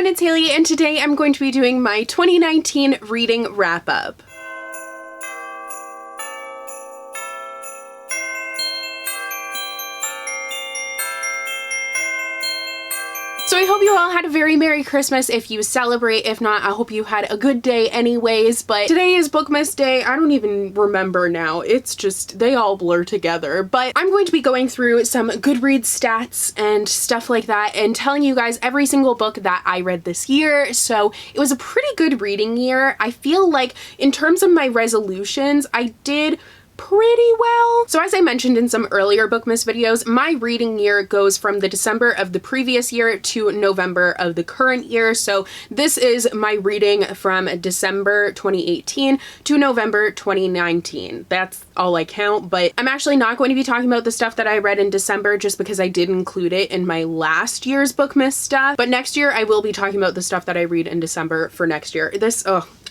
everyone, it's Hailey, and today I'm going to be doing my 2019 reading wrap-up. So I hope you all had a very Merry Christmas if you celebrate. If not, I hope you had a good day anyways. But today is Bookmas Day. I don't even remember now. It's just, they all blur together. But I'm going to be going through some Goodreads stats and stuff like that and telling you guys every single book that I read this year. So it was a pretty good reading year. I feel like in terms of my resolutions, I did pretty well. So as I mentioned in some earlier Bookmas videos, my reading year goes from the December of the previous year to November of the current year. So this is my reading from December 2018 to November 2019. That's all I count, but I'm actually not going to be talking about the stuff that I read in December just because I did include it in my last year's Bookmas stuff. But next year I will be talking about the stuff that I read in December for next year.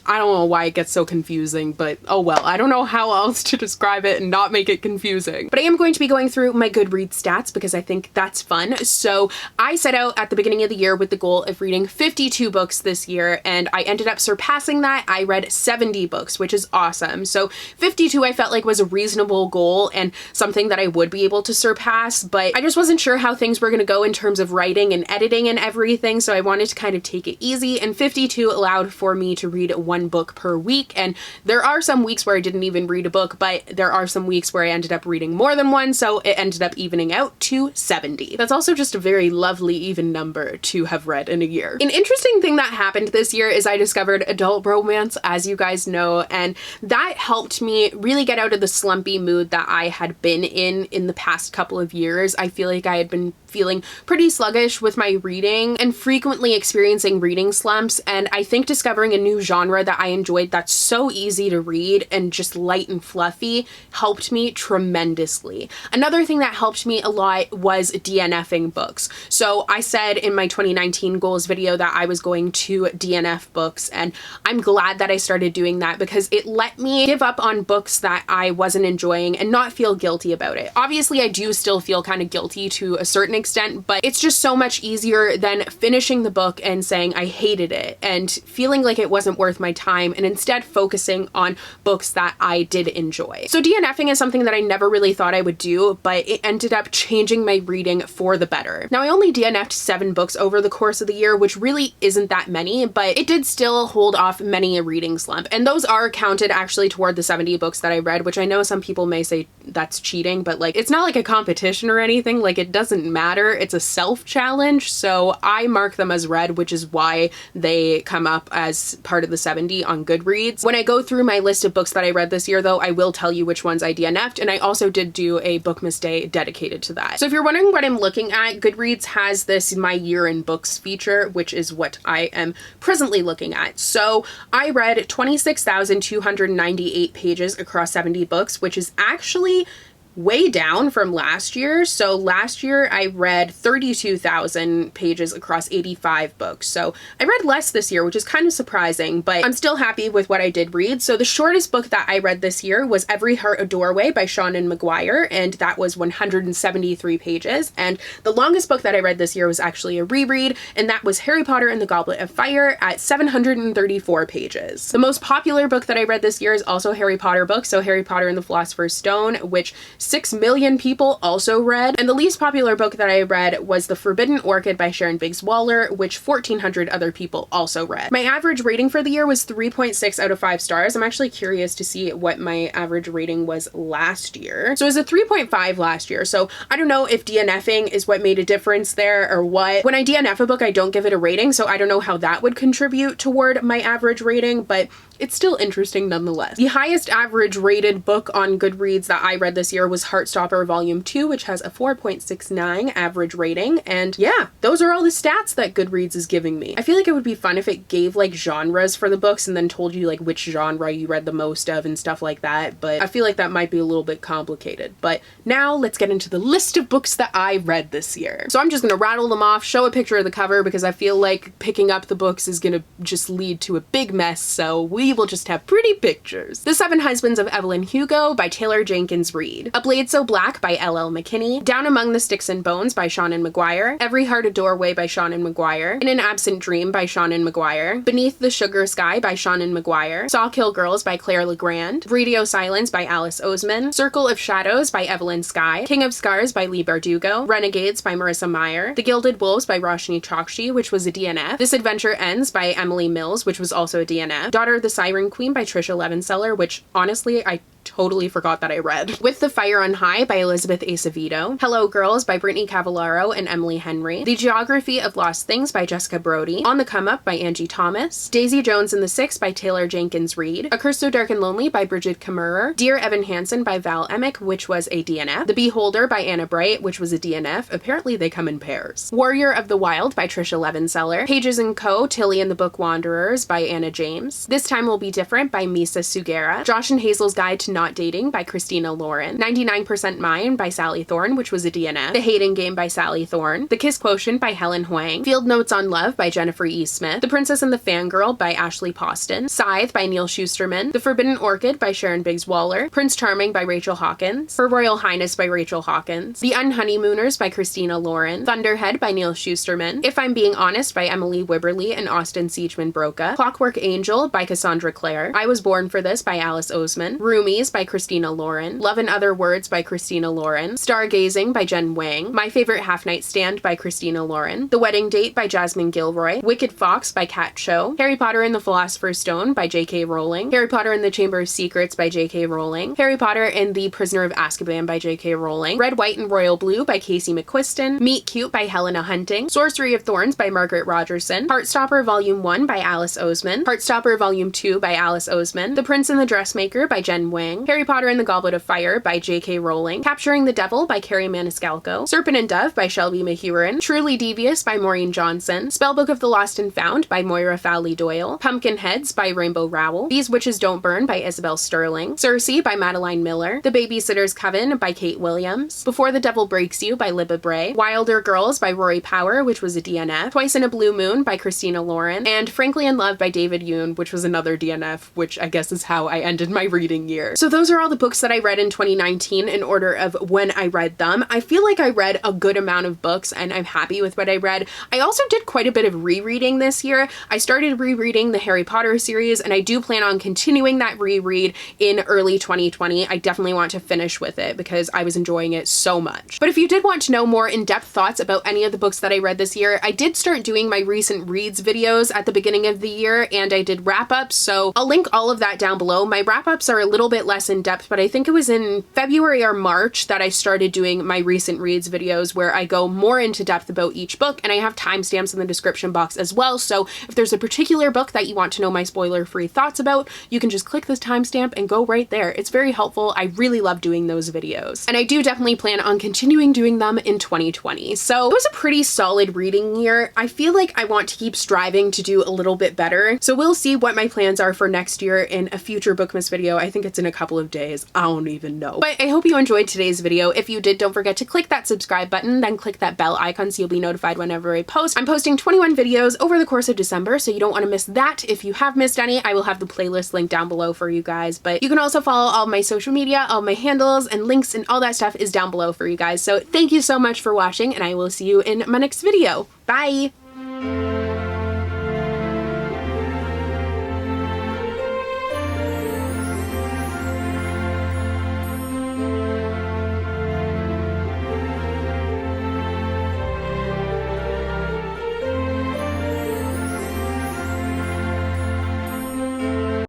I don't know why it gets so confusing, but oh well. I don't know how else to describe it and not make it confusing. But I am going to be going through my Goodreads stats because I think that's fun. So I set out at the beginning of the year with the goal of reading 52 books this year, and I ended up surpassing that. I read 70 books, which is awesome. So 52 I felt like was a reasonable goal and something that I would be able to surpass, but I just wasn't sure how things were going to go in terms of writing and editing and everything, so I wanted to kind of take it easy, and 52 allowed for me to read one book per week. And there are some weeks where I didn't even read a book, but there are some weeks where I ended up reading more than one, so it ended up evening out to 70. That's also just a very lovely even number to have read in a year. An interesting thing that happened this year is I discovered adult romance, as you guys know, and that helped me really get out of the slumpy mood that I had been in the past couple of years. I feel like I had been feeling pretty sluggish with my reading and frequently experiencing reading slumps, and I think discovering a new genre that I enjoyed that's so easy to read and just light and fluffy helped me tremendously. Another thing that helped me a lot was DNFing books. So I said in my 2019 goals video that I was going to DNF books, and I'm glad that I started doing that because it let me give up on books that I wasn't enjoying and not feel guilty about it. Obviously, I do still feel kind of guilty to a certain extent, but it's just so much easier than finishing the book and saying I hated it and feeling like it wasn't worth my time, and instead focusing on books that I did enjoy. So DNFing is something that I never really thought I would do, but it ended up changing my reading for the better. Now, I only DNF'd 7 books over the course of the year, which really isn't that many, but it did still hold off many a reading slump, and those are counted actually toward the 70 books that I read, which I know some people may say that's cheating, but like, it's not like a competition or anything. Like, it doesn't matter. It's a self-challenge, so I mark them as read, which is why they come up as part of the 70 on Goodreads. When I go through my list of books that I read this year, though, I will tell you which ones I DNF'd, and I also did do a Bookmas Day dedicated to that. So if you're wondering what I'm looking at, Goodreads has this My Year in Books feature, which is what I am presently looking at. So I read 26,298 pages across 70 books, which is actually way down from last year. So last year I read 32,000 pages across 85 books. So I read less this year, which is kind of surprising, but I'm still happy with what I did read. So the shortest book that I read this year was Every Heart a Doorway by Seanan McGuire, and that was 173 pages. And the longest book that I read this year was actually a reread, and that was Harry Potter and the Goblet of Fire at 734 pages. The most popular book that I read this year is also a Harry Potter book, so Harry Potter and the Philosopher's Stone, which 6 million people also read. And the least popular book that I read was The Forbidden Orchid by Sharon Biggs Waller, which 1,400 other people also read. My average rating for the year was 3.6 out of 5 stars. I'm actually curious to see what my average rating was last year. So it was a 3.5 last year. So I don't know if DNFing is what made a difference there or what. When I DNF a book, I don't give it a rating, so I don't know how that would contribute toward my average rating, but it's still interesting nonetheless. The highest average rated book on Goodreads that I read this year was Heartstopper Volume 2, which has a 4.69 average rating. And yeah, those are all the stats that Goodreads is giving me. I feel like it would be fun if it gave like genres for the books and then told you like which genre you read the most of and stuff like that, but I feel like that might be a little bit complicated. But now let's get into the list of books that I read this year. So I'm just gonna rattle them off, show a picture of the cover because I feel like picking up the books is gonna just lead to a big mess, so we will just have pretty pictures. The Seven Husbands of Evelyn Hugo by Taylor Jenkins Reid. A Blade So Black by L.L. McKinney, Down Among the Sticks and Bones by Seanan McGuire, Every Heart a Doorway by Seanan McGuire, In an Absent Dream by Seanan McGuire, Beneath the Sugar Sky by Seanan McGuire, Saw Kill Girls by Claire Legrand, Radio Silence by Alice Oseman, Circle of Shadows by Evelyn Skye, King of Scars by Lee Bardugo, Renegades by Marissa Meyer, The Gilded Wolves by Roshni Chokshi, which was a DNF, This Adventure Ends by Emily Mills, which was also a DNF, Daughter of the Siren Queen by Trisha Levenseller, which honestly I totally forgot that I read. With the Fire on High by Elizabeth Acevedo, Hello Girls by Brittany Cavallaro and Emily Henry, The Geography of Lost Things by Jessica Brody, On the Come Up by Angie Thomas, Daisy Jones and the Six by Taylor Jenkins Reid, A Curse So Dark and Lonely by Bridget Kammerer, Dear Evan Hansen by Val Emick, which was a DNF, The Beholder by Anna Bright, which was a DNF. Apparently they come in pairs. Warrior of the Wild by Trisha Levenseller, Pages & Co. Tilly and the Book Wanderers by Anna James, This Time Will Be Different by Misa Sugera, Josh and Hazel's Guide to Not Dating by Christina Lauren, 99% Mine by Sally Thorne, which was a DNF, The Hating Game by Sally Thorne, The Kiss Quotient by Helen Huang, Field Notes on Love by Jennifer E. Smith, The Princess and the Fangirl by Ashley Poston, Scythe by Neil Schusterman, The Forbidden Orchid by Sharon Biggs Waller, Prince Charming by Rachel Hawkins, Her Royal Highness by Rachel Hawkins, The Unhoneymooners by Christina Lauren, Thunderhead by Neil Schusterman, If I'm Being Honest by Emily Wibberley and Austin Siegeman Broca, Clockwork Angel by Cassandra Clare, I Was Born for This by Alice Oseman, Roomies by Christina Lauren, Love and Other Words by Christina Lauren, Stargazing by Jen Wang, My Favorite Half-Night Stand by Christina Lauren, The Wedding Date by Jasmine Gilroy, Wicked Fox by Kat Cho, Harry Potter and the Philosopher's Stone by J.K. Rowling, Harry Potter and the Chamber of Secrets by J.K. Rowling, Harry Potter and the Prisoner of Azkaban by J.K. Rowling, Red, White, and Royal Blue by Casey McQuiston, Meet Cute by Helena Hunting, Sorcery of Thorns by Margaret Rogerson, Heartstopper Volume 1 by Alice Oseman, Heartstopper Volume 2 by Alice Oseman, The Prince and the Dressmaker by Jen Wang, Harry Potter and the Goblet of Fire by J.K. Rowling, Capturing the Devil by Carrie Maniscalco, Serpent and Dove by Shelby Mahurin, Truly Devious by Maureen Johnson, Spellbook of the Lost and Found by Moira Fowley Doyle, Pumpkin Heads by Rainbow Rowell, These Witches Don't Burn by Isabel Sterling, Circe by Madeline Miller, The Babysitter's Coven by Kate Williams, Before the Devil Breaks You by Libba Bray, Wilder Girls by Rory Power, which was a DNF, Twice in a Blue Moon by Christina Lauren, and Frankly in Love by David Yoon, which was another DNF, which I guess is how I ended my reading year. So those are all the books that I read in 2019 in order of when I read them. I feel like I read a good amount of books and I'm happy with what I read. I also did quite a bit of rereading this year. I started rereading the Harry Potter series and I do plan on continuing that reread in early 2020. I definitely want to finish with it because I was enjoying it so much. But if you did want to know more in-depth thoughts about any of the books that I read this year, I did start doing my recent reads videos at the beginning of the year and I did wrap-ups, so I'll link all of that down below. My wrap-ups are a little bit less in-depth, but I think it was in February or March that I started doing my recent reads videos where I go more into depth about each book, and I have timestamps in the description box as well, so if there's a particular book that you want to know my spoiler-free thoughts about, you can just click this timestamp and go right there. It's very helpful. I really love doing those videos, and I do definitely plan on continuing doing them in 2020. So it was a pretty solid reading year. I feel like I want to keep striving to do a little bit better, so we'll see what my plans are for next year in a future Bookmas video. I think it's in a couple of days. I don't even know. But I hope you enjoyed today's video. If you did, don't forget to click that subscribe button, then click that bell icon so you'll be notified whenever I post. I'm posting 21 videos over the course of December, so you don't want to miss that. If you have missed any, I will have the playlist linked down below for you guys, but you can also follow all my social media, all my handles and links and all that stuff is down below for you guys. So thank you so much for watching and I will see you in my next video. Bye!